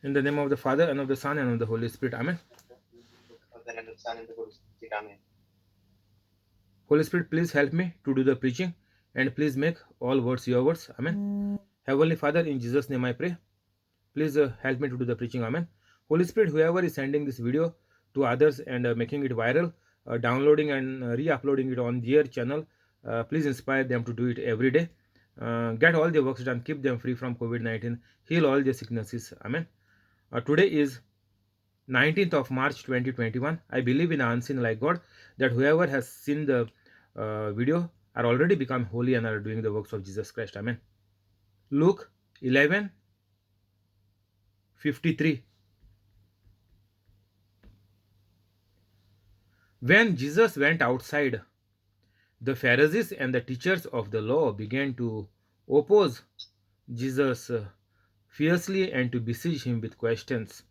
In the name of the Father, and of the Son, and of the Holy Spirit. Amen. Father and the Son and the Holy Spirit. Amen. Holy Spirit, please help me to do the preaching, and please make all words your words. Amen. Heavenly Father, in Jesus' name I pray. Please help me to do the preaching. Amen. Holy Spirit, whoever is sending this video to others and making it viral, downloading and re-uploading it on their channel, please inspire them to do it every day. Get all the works done. Keep them free from COVID-19. Heal all their sicknesses. Amen. Today is 19th of March 2021. I believe in unseen like God, that whoever has seen the video are already become holy and are doing the works of Jesus Christ. Amen. Luke 11:53. When Jesus went outside, the Pharisees and the teachers of the law began to oppose Jesus fiercely and to besiege him with questions,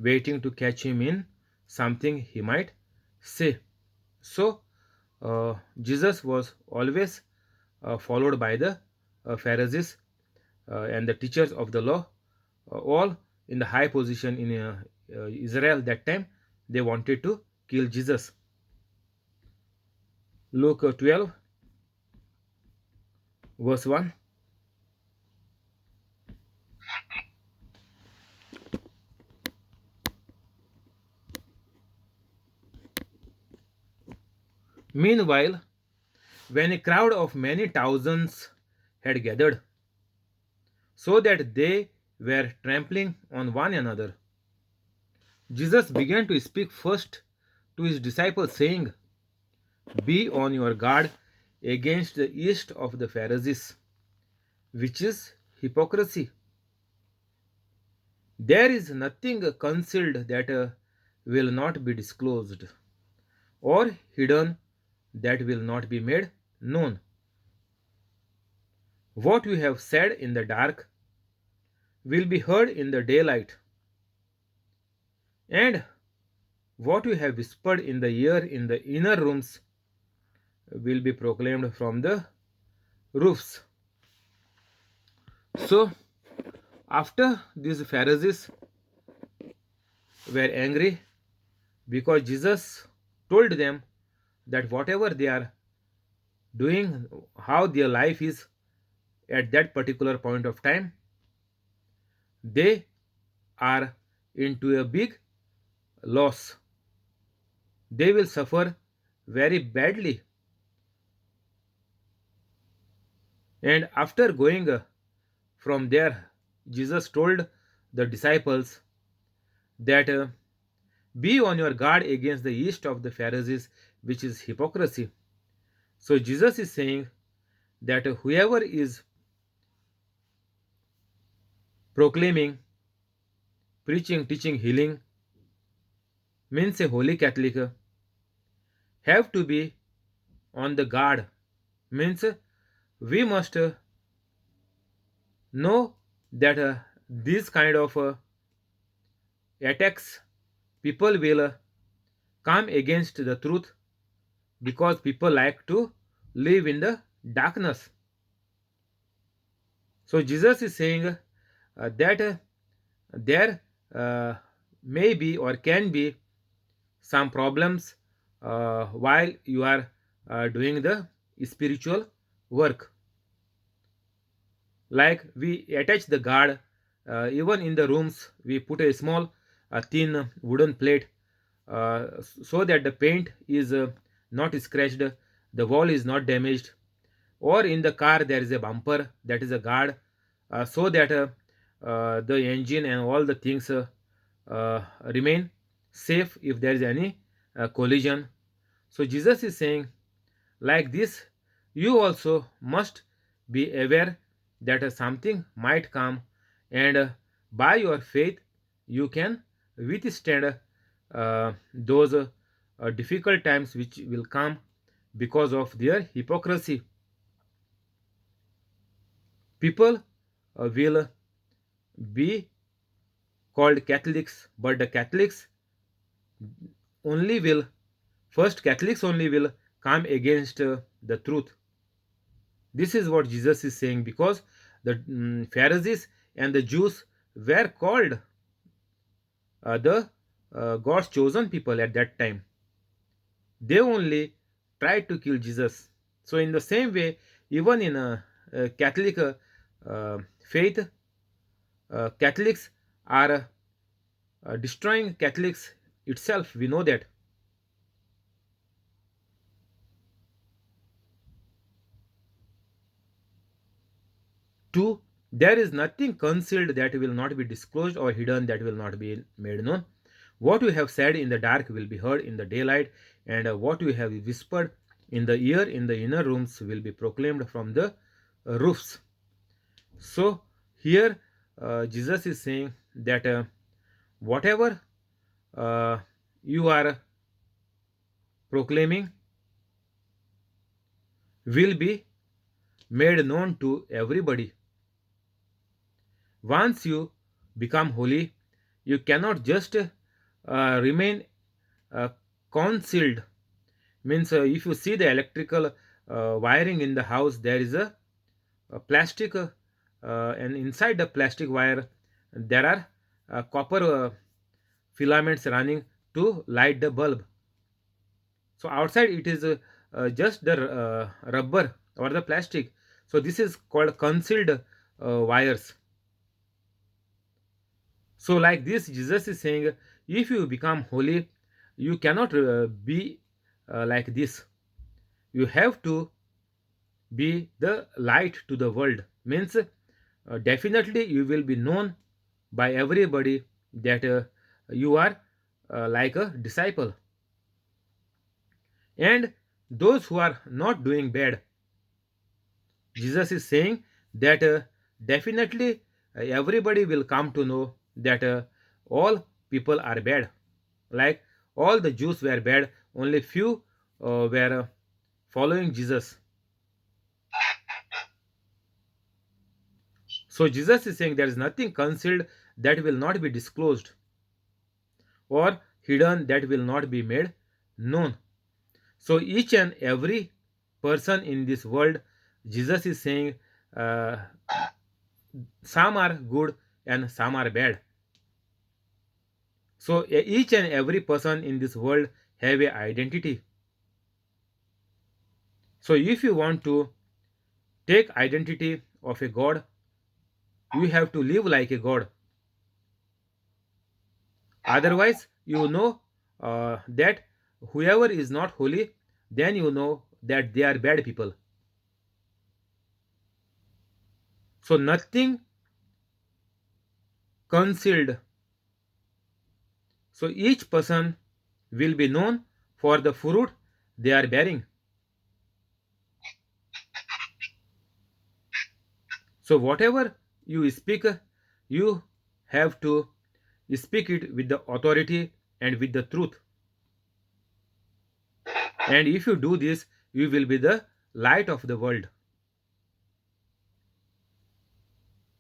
waiting to catch him in something he might say. So, Jesus was always followed by the Pharisees and the teachers of the law, all in the high position in Israel that time. They wanted to kill Jesus. Luke 12, verse 1. Meanwhile, when a crowd of many thousands had gathered, so that they were trampling on one another, Jesus began to speak first to his disciples, saying, "Be on your guard against the yeast of the Pharisees, which is hypocrisy. There is nothing concealed that will not be disclosed, or hidden that will not be made known. What you have said in the dark will be heard in the daylight, and what you have whispered in the ear in the inner rooms will be proclaimed from the roofs." So, after these Pharisees were angry because Jesus told them that whatever they are doing, how their life is at that particular point of time, they are into a big loss. They will suffer very badly. And after going from there, Jesus told the disciples that be on your guard against the yeast of the Pharisees, which is hypocrisy. So Jesus is saying that whoever is proclaiming, preaching, teaching, healing, means a holy Catholic, have to be on the guard. Means we must know that these kind of attacks, people will come against the truth, because people like to live in the darkness. So Jesus is saying that there may be or can be some problems while you are doing the spiritual work. Like we attach the guard, even in the rooms we put a small thin wooden plate, so that the paint is not scratched, the wall is not damaged, or in the car there is a bumper, that is a guard, so that the engine and all the things remain safe if there is any collision. So Jesus is saying, like this, you also must be aware that something might come, and by your faith you can withstand those difficult times which will come because of their hypocrisy. People will be called Catholics, but the Catholics only will, first Catholics only will come against the truth. This is what Jesus is saying, because the Pharisees and the Jews were called the God's chosen people at that time. They only tried to kill Jesus. So, in the same way, even in a Catholic faith, Catholics are destroying Catholics itself. We know that. 2. There is nothing concealed that will not be disclosed, or hidden that will not be made known. What you have said in the dark will be heard in the daylight, and what you have whispered in the ear in the inner rooms will be proclaimed from the roofs. So, here Jesus is saying that whatever you are proclaiming will be made known to everybody. Once you become holy, you cannot just remain uh, concealed. Means if you see the electrical wiring in the house, there is a plastic, and inside the plastic wire there are copper filaments running to light the bulb. So outside it is just the rubber or the plastic. So this is called concealed wires. So, like this, Jesus is saying, if you become holy, you cannot be like this. You have to be the light to the world. Means, definitely you will be known by everybody that you are like a disciple. And those who are not doing bad, Jesus is saying that definitely everybody will come to know that all people are bad. Like all the Jews were bad, only few were following Jesus. So Jesus is saying there is nothing concealed that will not be disclosed, or hidden that will not be made known. So each and every person in this world, Jesus is saying, uh, some are good and some are bad. So each and every person in this world have a identity. So if you want to take identity of a god, you have to live like a god. Otherwise, you know that whoever is not holy, then you know that they are bad people. So nothing concealed. So each person will be known for the fruit they are bearing. So whatever you speak, you have to speak it with the authority and with the truth. And if you do this, you will be the light of the world.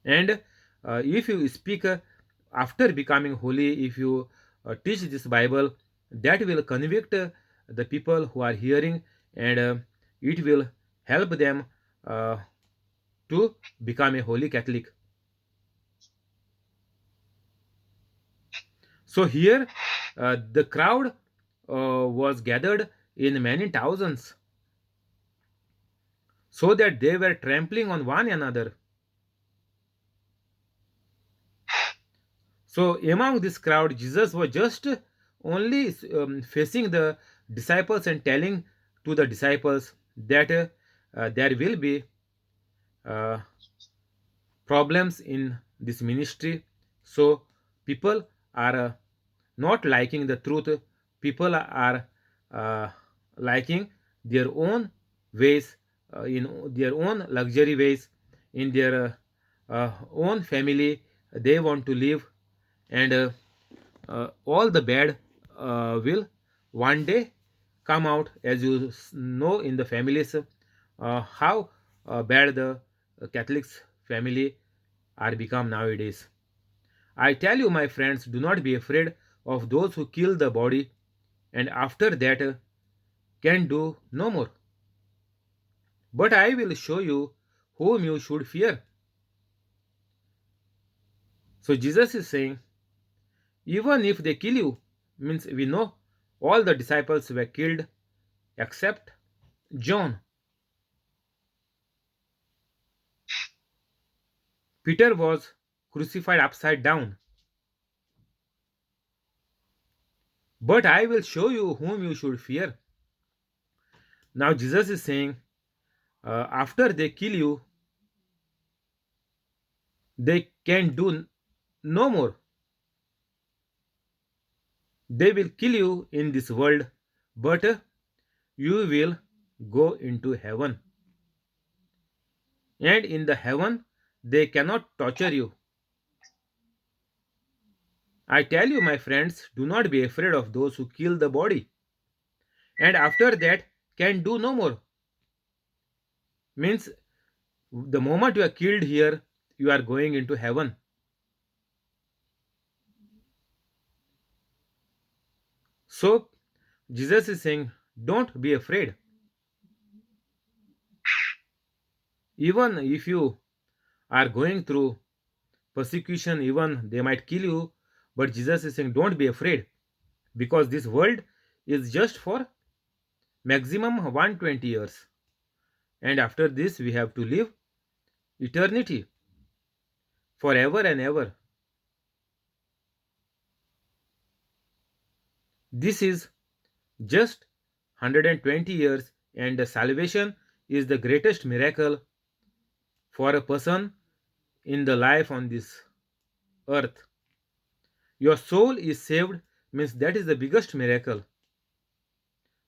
And if you speak after becoming holy, if you teach this Bible, that will convict the people who are hearing, and it will help them uh, to become a holy Catholic. So here the crowd was gathered in many thousands, so that they were trampling on one another. So among this crowd, Jesus was just only facing the disciples and telling to the disciples that there will be uh, problems in this ministry. So people are not liking the truth. People are liking their own ways, in their own luxury ways, in their own family. They want to live, and all the bad will one day come out. As you know, in the families, how bad the Catholics family are become nowadays. I tell you, my friends, do not be afraid of those who kill the body, and after that can do no more. But I will show you whom you should fear. So Jesus is saying, Even if they kill you, means we know all the disciples were killed except John. Peter was crucified upside down. But I will show you whom you should fear. Now Jesus is saying, after they kill you, they can do no more. They will kill you in this world, but you will go into heaven. And in the heaven, they cannot torture you. I tell you, my friends, do not be afraid of those who kill the body, and after that can do no more. Means the moment you are killed here, you are going into heaven. So Jesus is saying, don't be afraid. Even if you are going through persecution, even they might kill you, but Jesus is saying, don't be afraid, because this world is just for maximum 120 years, and after this we have to live eternity forever and ever. This is just 120 years, and the salvation is the greatest miracle for a person in the life on this earth. Your soul is saved, means that is the biggest miracle.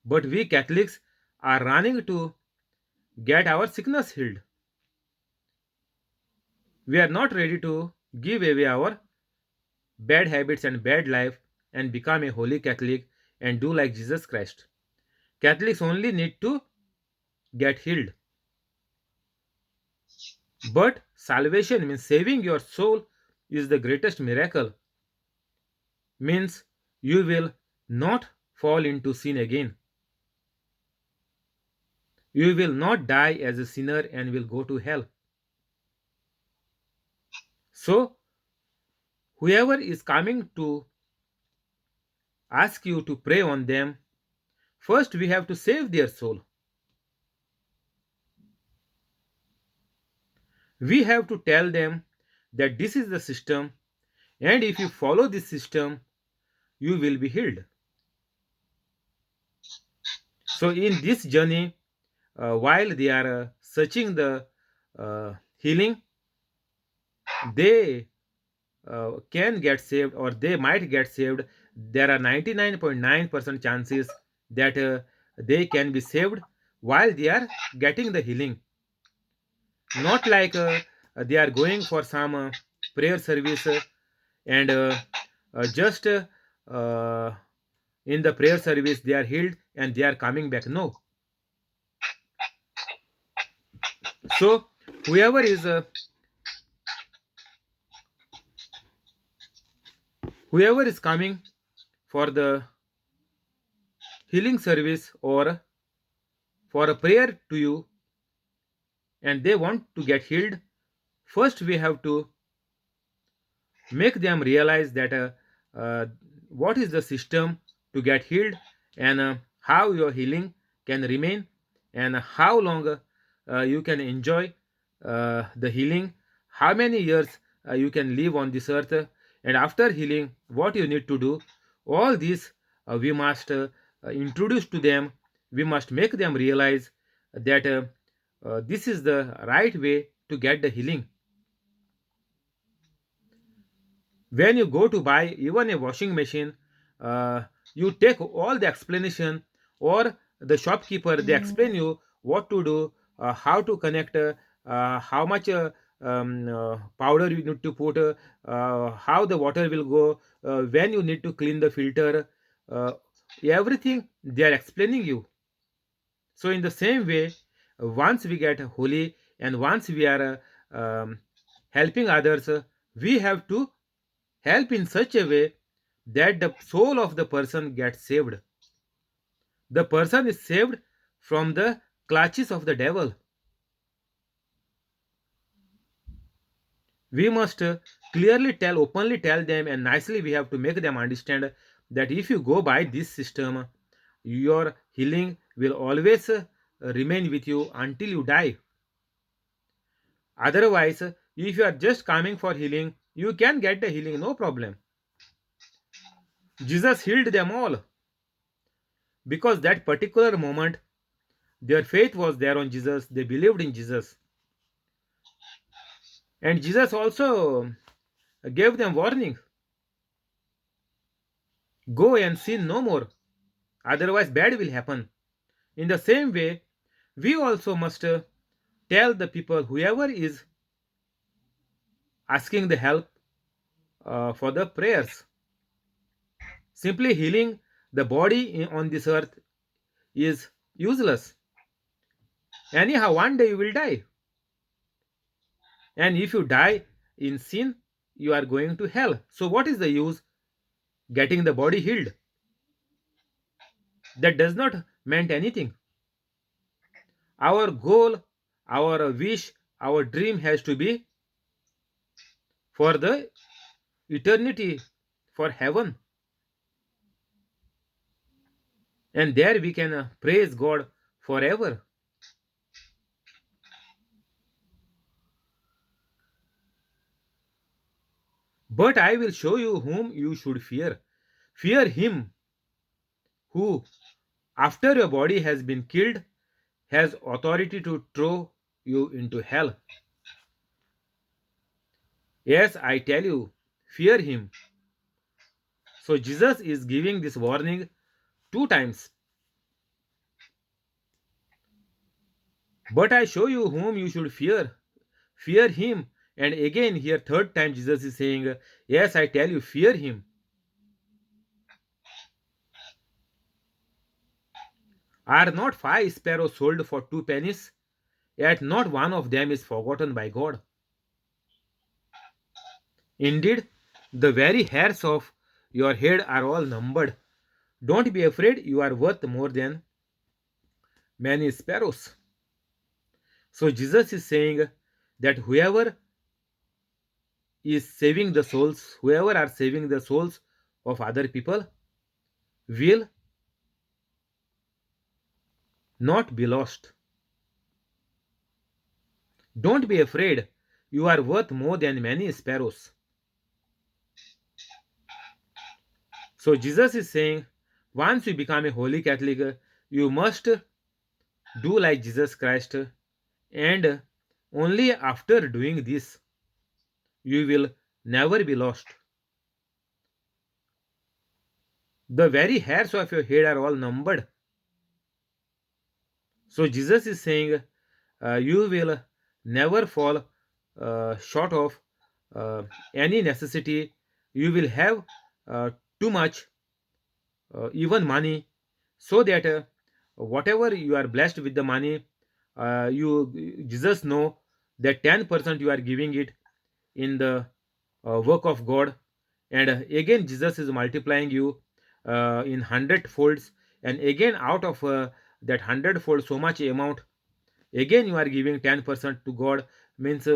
But we Catholics are running to get our sickness healed. We are not ready to give away our bad habits and bad life and become a holy Catholic and do like Jesus Christ. Catholics only need to get healed. But salvation means saving your soul is the greatest miracle. Means you will not fall into sin again. You will not die as a sinner and will go to hell. So, whoever is coming to ask you to pray on them, first we have to save their soul. We have to tell them that this is the system, and if you follow this system, you will be healed. So, in this journey, while they are searching the healing, they can get saved or they might get saved. There are 99.9% chances that they can be saved while they are getting the healing. Not like they are going for some prayer service and just in the prayer service they are healed and they are coming back. No. So whoever is coming for the healing service or for a prayer to you and they want to get healed, first we have to make them realize that what is the system to get healed and how your healing can remain and how long you can enjoy the healing, how many years you can live on this earth, and after healing what you need to do. All this we must introduce to them. We must make them realize that this is the right way to get the healing. When you go to buy even a washing machine, you take all the explanation, or the shopkeeper they explain you what to do, how to connect, how much powder you need to put, how the water will go, when you need to clean the filter, everything they are explaining you. So in the same way, once we get holy and once we are helping others, we have to help in such a way that the soul of the person gets saved. The person is saved from the clutches of the devil. We must clearly tell, openly tell them, and nicely we have to make them understand that if you go by this system, your healing will always remain with you until you die. Otherwise, if you are just coming for healing, you can get the healing, no problem. Jesus healed them all because that particular moment their faith was there on Jesus, they believed in Jesus. And Jesus also gave them warning, go and sin no more, otherwise bad will happen. In the same way, we also must tell the people, whoever is asking the help for the prayers, simply healing the body on this earth is useless. Anyhow, one day you will die. And if you die in sin, you are going to hell. So, what is the use getting the body healed? That does not meant anything. Our goal, our wish, our dream has to be for the eternity, for heaven. And there we can praise God forever. But I will show you whom you should fear. Fear him who, after your body has been killed, has authority to throw you into hell. Yes, I tell you, fear him. So Jesus is giving this warning two times. But I show you whom you should fear. Fear him. And again, here, third time, Jesus is saying, yes, I tell you, fear him. Are not 5 sparrows sold for 2 pennies? Yet not one of them is forgotten by God. Indeed, the very hairs of your head are all numbered. Don't be afraid, you are worth more than many sparrows. So Jesus is saying that whoever is saving the souls, whoever are saving the souls of other people, will not be lost. Don't be afraid, you are worth more than many sparrows. So Jesus is saying, once you become a holy Catholic, you must do like Jesus Christ, and only after doing this, you will never be lost. The very hairs of your head are all numbered. So Jesus is saying, you will never fall short of uh, any necessity. You will have too much, even money, so that whatever you are blessed with the money, you Jesus know that 10% you are giving it in the work of God, and again Jesus is multiplying you in 100 folds, and again out of that 100 fold so much amount, again you are giving 10% to God. Means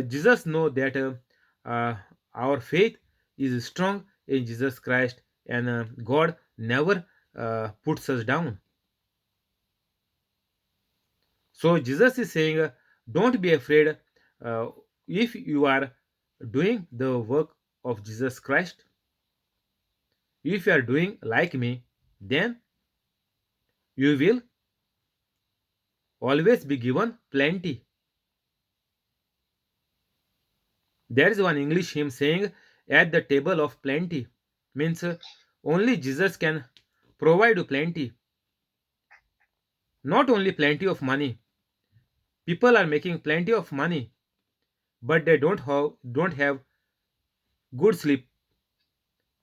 Jesus know that uh, our faith is strong in Jesus Christ, and God never puts us down. So Jesus is saying, don't be afraid. If you are doing the work of Jesus Christ, if you are doing like me, then you will always be given plenty. There is one English hymn saying, at the table of plenty. Means only Jesus can provide you plenty. Not only plenty of money. People are making plenty of money, but they don't have good sleep.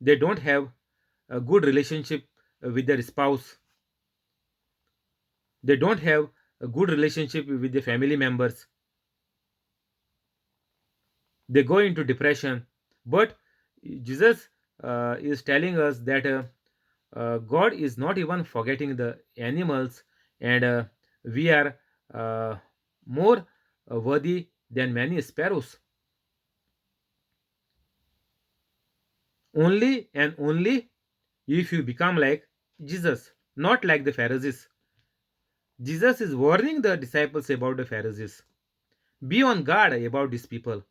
They don't have a good relationship with their spouse. They don't have a good relationship with their family members. They go into depression. But Jesus is telling us that God is not even forgetting the animals, and we are more worthy than many sparrows. only and only if you become like Jesus, not like the Pharisees. Jesus is warning the disciples about the Pharisees. Be on guard about these people.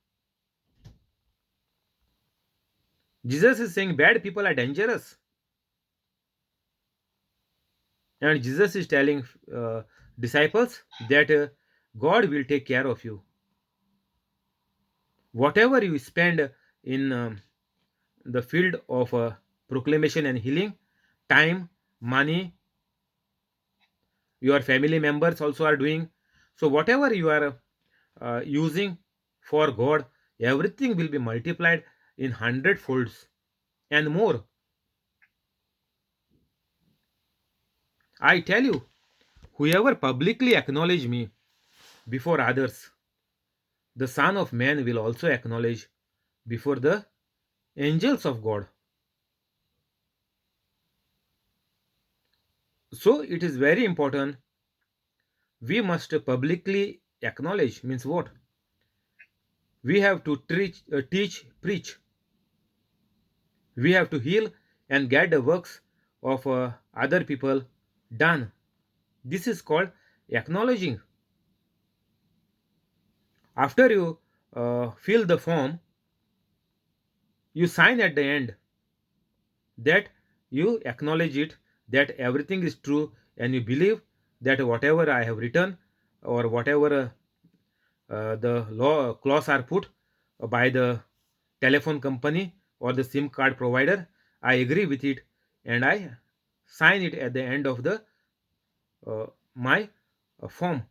Jesus is saying bad people are dangerous. And Jesus is telling disciples that God will take care of you. Whatever you spend in the field of proclamation and healing, time, money, your family members also are doing. So, whatever you are using for God, everything will be multiplied in hundred folds and more. I tell you, whoever publicly acknowledge me before others, the Son of Man will also acknowledge before the angels of God. So it is very important. We must publicly acknowledge means what? We have to teach, preach. We have to heal and get the works of other people done. This is called acknowledging. After you fill the form, you sign at the end that you acknowledge it, that everything is true, and you believe that whatever I have written or whatever the law clause are put by the telephone company or the SIM card provider, I agree with it and I sign it at the end of the my form.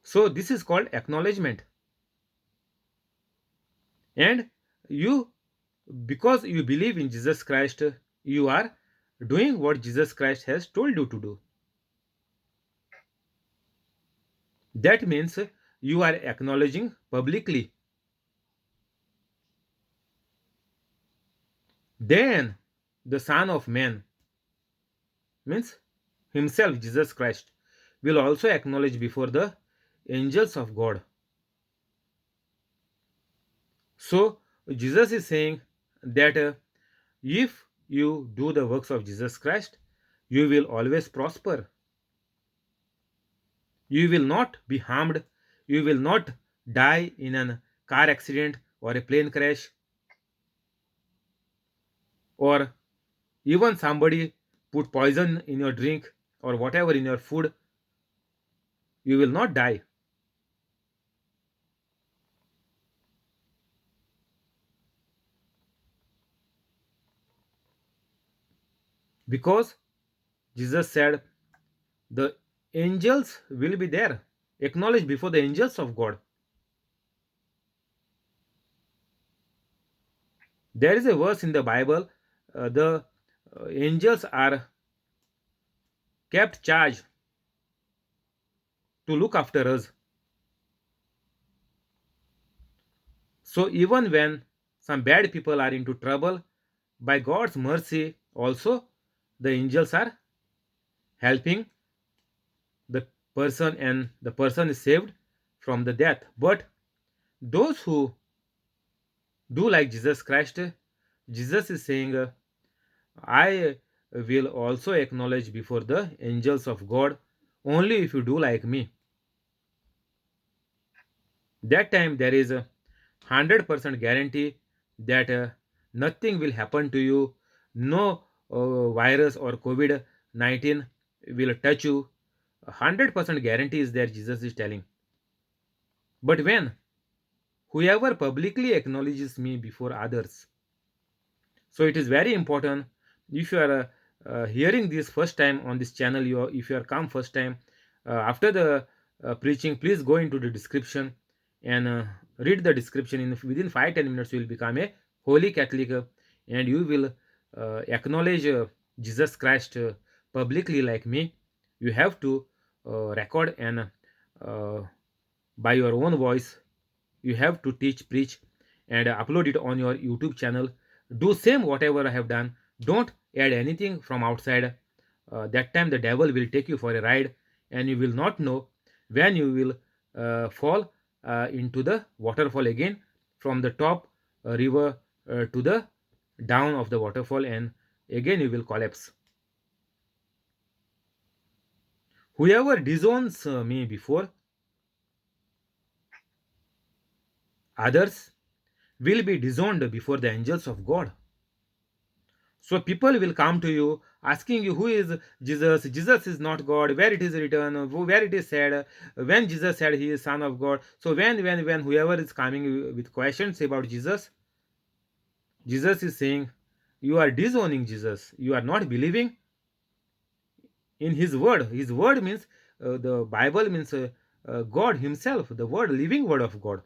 So this is called acknowledgement. And you, because you believe in Jesus Christ, you are doing what Jesus Christ has told you to do. That means you are acknowledging publicly. Then the Son of Man, means himself, Jesus Christ, will also acknowledge before the angels of God. So Jesus is saying that if you do the works of Jesus Christ, you will always prosper. You will not be harmed. You will not die in a car accident or a plane crash, or even somebody put poison in your drink or whatever in your food. You will not die. Because Jesus said the angels will be there, acknowledged before the angels of God. There is a verse in the Bible, the angels are kept charge to look after us. So even when some bad people are into trouble, by God's mercy also the angels are helping the person and the person is saved from the death. But those who do like Jesus Christ, Jesus is saying, I will also acknowledge before the angels of God only if you do like me. That time there is a 100% guarantee that nothing will happen to you. No virus or COVID-19 will touch you. 100% guarantee is there, Jesus is telling. But when whoever publicly acknowledges me before others, so it is very important. If you are hearing this first time on this channel, if you are come first time, after the preaching, please go into the description and read the description. In within 5-10 minutes you will become a holy Catholic, and you will acknowledge Jesus Christ publicly like me. You have to record and uh, by your own voice you have to teach, preach, and upload it on your YouTube channel. Do same whatever I have done. Don't add anything from outside. That time the devil will take you for a ride, and you will not know when you will fall into the waterfall again from the top river to the down of the waterfall, and again you will collapse. Whoever disowns me before others will be disowned before the angels of God. So people will come to you asking you, who is Jesus? Jesus is not God. Where it is written? Where it is said? When Jesus said he is Son of God. So when whoever is coming with questions about Jesus, Jesus is saying, you are disowning Jesus. You are not believing in His word. His word means the Bible means God Himself, the word, living word of God.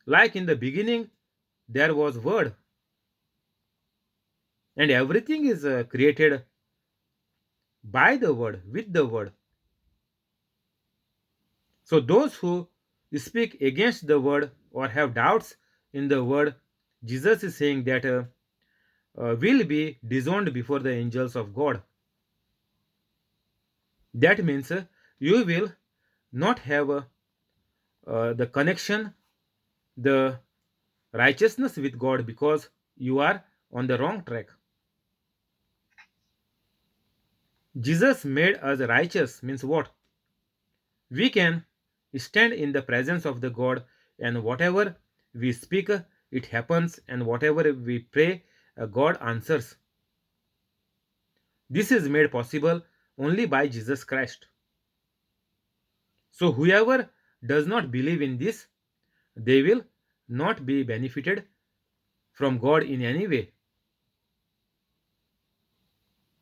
Like in the beginning, there was word, and everything is created by the word, with the word. So those who speak against the word or have doubts in the word, Jesus is saying that will be disowned before the angels of God. That means you will not have the connection, the righteousness with God, because you are on the wrong track. Jesus made us righteous means what? We can stand in the presence of the God, and whatever we speak, it happens, and whatever we pray, God answers. This is made possible only by Jesus Christ. So whoever does not believe in this, they will not be benefited from God in any way.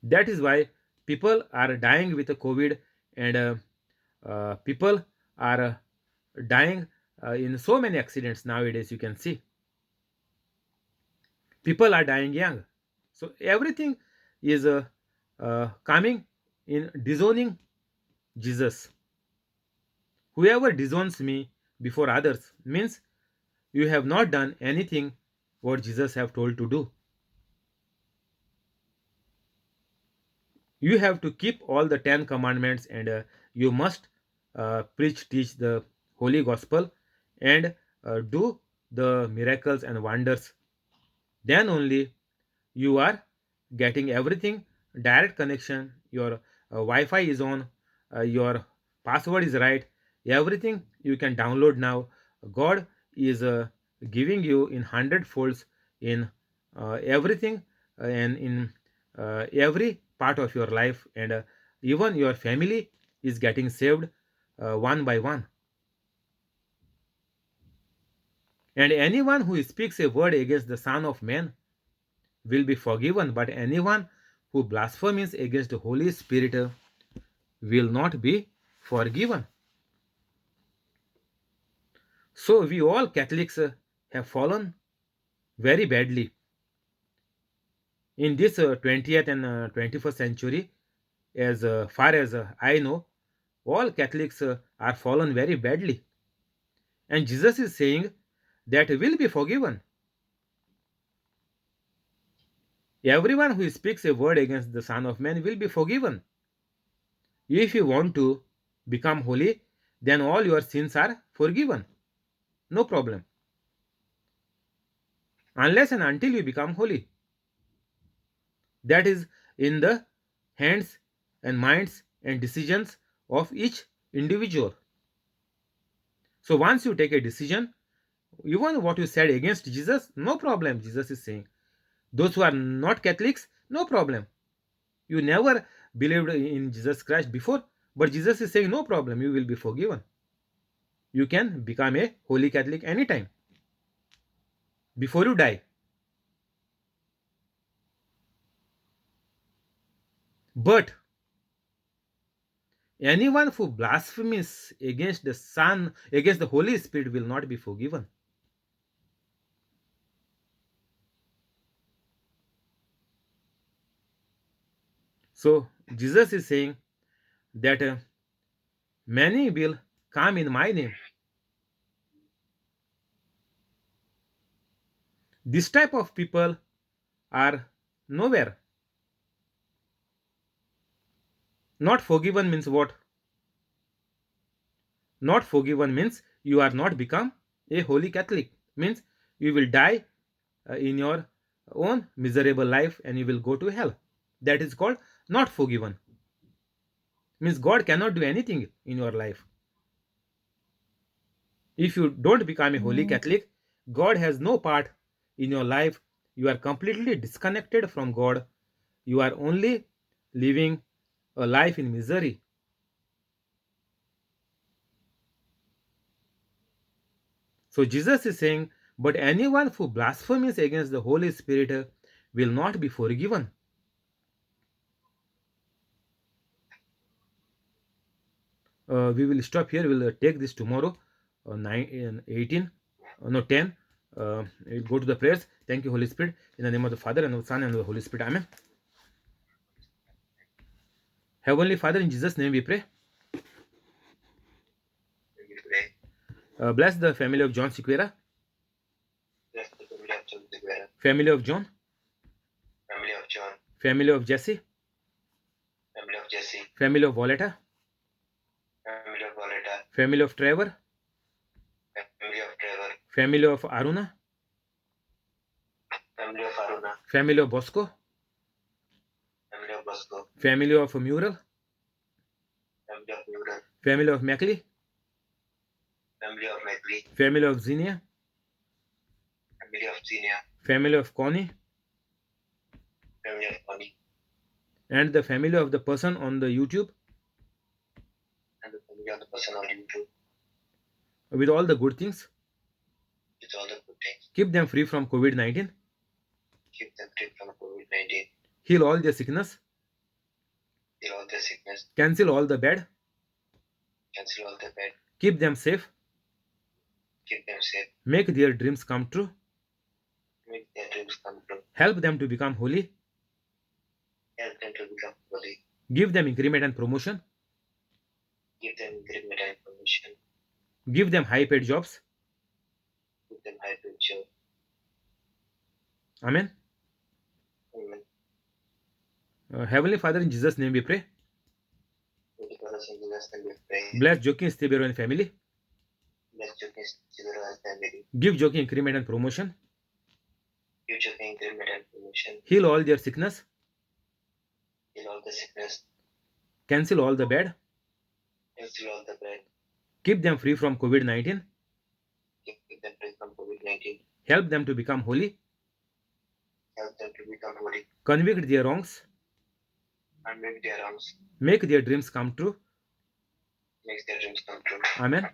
That is why people are dying with COVID, and people are dying in so many accidents nowadays. You can see people are dying young. So everything is coming in disowning Jesus. Whoever disowns me before others means you have not done anything what Jesus have told to do. You have to keep all the 10 commandments, and you must preach, teach the holy gospel, and do the miracles and wonders. Then only you are getting everything direct connection. Your Wi-Fi is on, your password is right, everything you can download now. God is giving you in 100 folds in everything, and in every part of your life, and even your family is getting saved one by one. And anyone who speaks a word against the Son of Man will be forgiven, but anyone who blasphemes against the Holy Spirit will not be forgiven. So we all Catholics have fallen very badly in this 20th and 21st century. As far as I know, all Catholics are fallen very badly, and Jesus is saying that will be forgiven. Everyone who speaks a word against the Son of Man will be forgiven. If you want to become holy, then all your sins are forgiven. No problem. Unless and until you become holy. That is in the hands and minds and decisions of each individual. So once you take a decision, even what you said against Jesus, no problem, Jesus is saying. Those who are not Catholics, no problem. You never believed in Jesus Christ before, but Jesus is saying, no problem, you will be forgiven. You can become a holy Catholic anytime before you die. But anyone who blasphemes against the Son, against the Holy Spirit, will not be forgiven. So Jesus is saying that many will come in my name. This type of people are nowhere. Not forgiven means what? Not forgiven means you are not become a holy Catholic. Means you will die in your own miserable life and you will go to hell. That is called not forgiven. Means God cannot do anything in your life. If you don't become a holy Catholic, God has no part in your life. You are completely disconnected from God. You are only living a life in misery. So Jesus is saying, but anyone who blasphemes against the Holy Spirit will not be forgiven. We will stop here. We'll take this tomorrow, 18, no 10. We'll go to the prayers. Thank you, Holy Spirit. In the name of the Father and of the Son and of the Holy Spirit. Amen. Heavenly Father, in Jesus' name we pray. We pray. Bless the family of John Sequeira, Bless the family of John Sequeira, family of John, family of John, family of Jesse, family of Jesse, family of Voletta, family of Voletta, family of Trevor, family of Trevor, family of Aruna, family of Aruna, family of Bosco, family of Bosco, family of Mural, family of Mural, family of Mackley, family of Mackley, family of Xenia, family of Xenia, family of Connie, family of Connie, and the family of the person on the YouTube and the family of the person on YouTube, with all the good things. with all the good things. Keep them free from COVID-19. Keep them free from COVID-19. Heal all their sickness. Heal all their sickness. Cancel all the bad. Cancel all the bad. Keep them safe. Keep them safe. Make their dreams come true. Make their dreams come true. Help them to become holy. Help them to become holy. Give them increment and promotion. Give them increment and promotion. Give them high paid jobs. Give them high paid job. Amen. Amen. Heavenly Father, in Jesus' name we pray. Holy Father, in Jesus' name we pray. Bless Joaquin Stibero and family. Bless Joaquin Stibero and family. Give Joaquin increment and promotion. Give Joaquin increment and promotion. Heal all their sickness. Heal all the sickness. Cancel all the bad. Cancel all the bad. Keep them free from COVID-19. Keep them free from COVID-19. Help them to become holy. Help them to become holy. Convict their wrongs. And make their wrongs. Make their dreams come true. Make their dreams come true. Amen.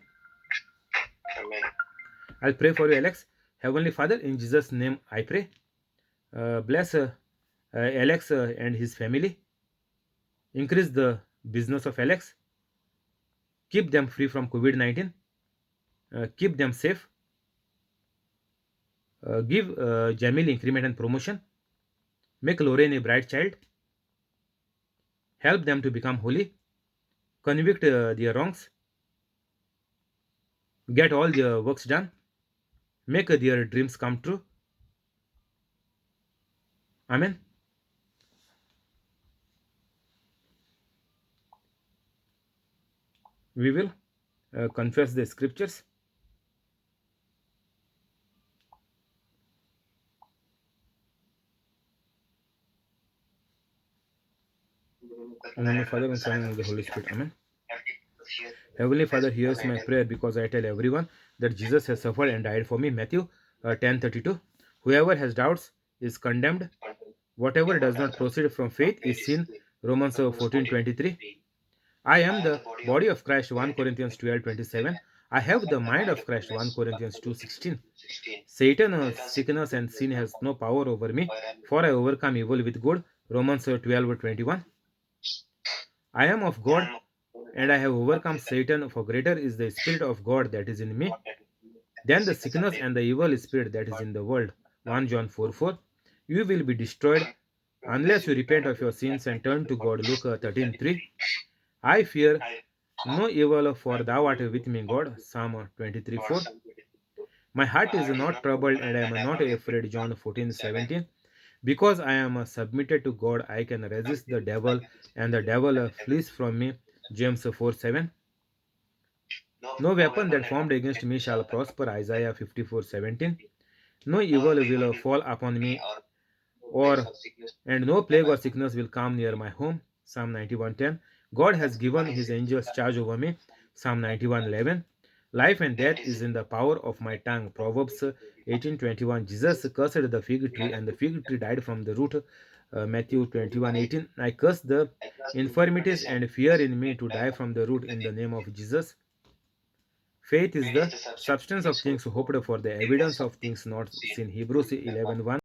Amen. I'll pray for you, Alex. Heavenly Father, in Jesus' name I pray. Bless Alex and his family. Increase the business of Alex. Keep them free from COVID-19. Keep them safe. Give Jamil increment and promotion. Make Lorraine a bright child. Help them to become holy. Convict their wrongs. Get all their works done. Make their dreams come true. Amen. We will confess the scriptures. In the name of the Father and Son and of the Holy Spirit. Amen. Heavenly Father hears my prayer because I tell everyone that Jesus has suffered and died for me. Matthew 10:32. Whoever has doubts is condemned. Whatever does not proceed from faith is sin. Romans 14:23. I am the body of Christ. 1 Corinthians 12:27. I have the mind of Christ. 1 Corinthians 2:16. Satan, sickness and sin has no power over me, for I overcome evil with good. Romans 12:21. I am of God, and I have overcome Satan, for greater is the Spirit of God that is in me than the sickness and the evil spirit that is in the world. 1 John 4:4. You will be destroyed unless you repent of your sins and turn to God. Luke 13:3. I fear no evil, for thou art with me, God. Psalm 23:4. My heart is not troubled, and I am not afraid. John 14:17. Because I am submitted to God, I can resist the devil, and the devil flees from me. James 4:7. No weapon that formed against me shall prosper. Isaiah 54:17. No evil will fall upon me, or and no plague or sickness will come near my home. Psalm 91:10. God has given his angels charge over me. Psalm 91:11. Life and death is in the power of my tongue. Proverbs 18:21. Jesus cursed the fig tree, and the fig tree died from the root. Matthew 21:18. I curse the infirmities and fear in me to die from the root in the name of Jesus. Faith is the substance of things hoped for, the evidence of things not seen. Hebrews 11:1.